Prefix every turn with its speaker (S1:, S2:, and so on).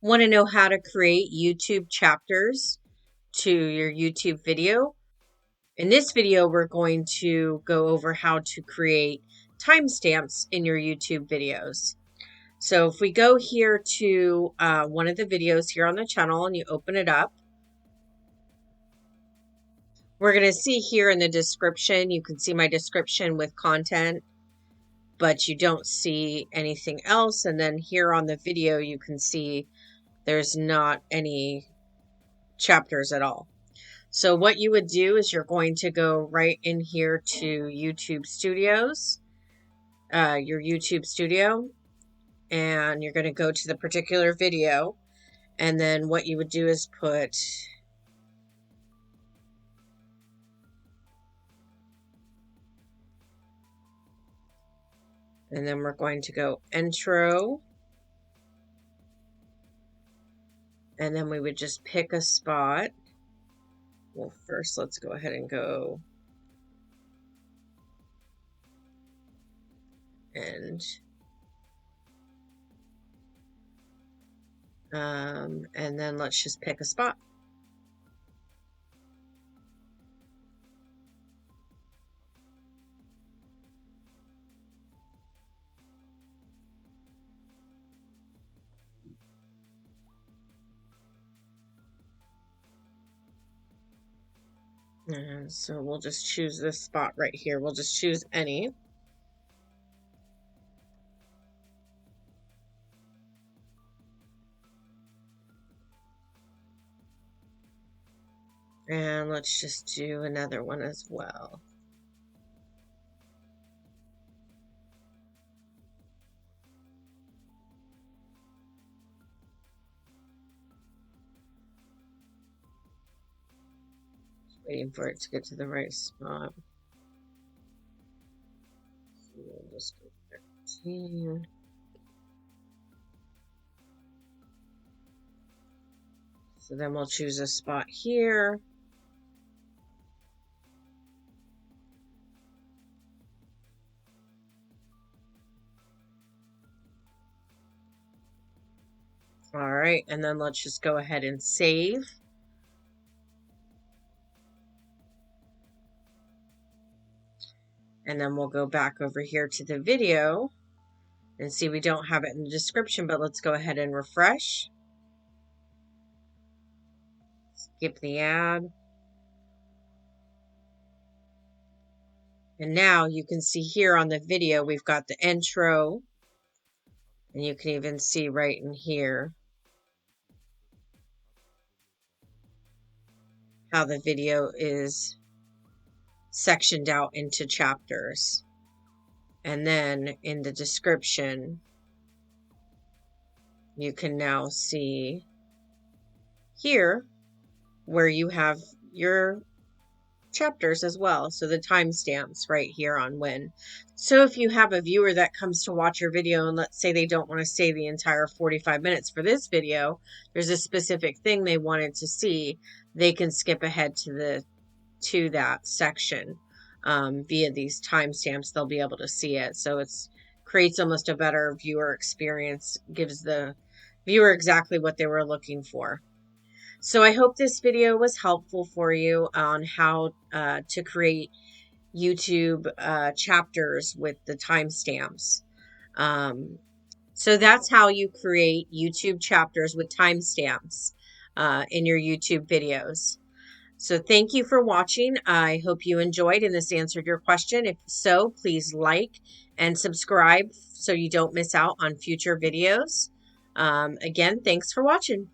S1: Want to know how to create YouTube chapters to your YouTube video? In this video, we're going to go over how to create timestamps in your YouTube videos. So if we go here to one of the videos here on the channel and you open it up, we're going to see here in the description, you can see my description with content, but you don't see anything else. And then here on the video, you can see there's not any chapters at all. So what you would do is you're going to go right in here to YouTube Studios, your YouTube studio, and you're going to go to the particular video. And then what you would do is put and then we're going to go intro. And then we would just pick a spot. Well, first let's go ahead and go and then let's just pick a spot. And so we'll just choose this spot right here. We'll just choose any. And let's just do another one as well. Just waiting for it to get to the right spot. So we'll just go 13. So then we'll choose a spot here. All right, and then let's just go ahead and save. And then we'll go back over here to the video and see we don't have it in the description, but let's go ahead and refresh. Skip the ad. And now you can see here on the video, we've got the intro. And you can even see right in here how the video is sectioned out into chapters. And then in the description, you can now see here where you have your chapters as well. So the timestamps right here on when. So if you have a viewer that comes to watch your video and let's say they don't want to stay the entire 45 minutes for this video, there's a specific thing they wanted to see, they can skip ahead to that section via these timestamps. They'll be able to see it. So it's creates almost a better viewer experience, gives the viewer exactly what they were looking for. So I hope this video was helpful for you on how to create YouTube chapters with the timestamps. So that's how you create YouTube chapters with timestamps in your YouTube videos. So thank you for watching. I hope you enjoyed and this answered your question. If so, please like and subscribe so you don't miss out on future videos. Again, thanks for watching.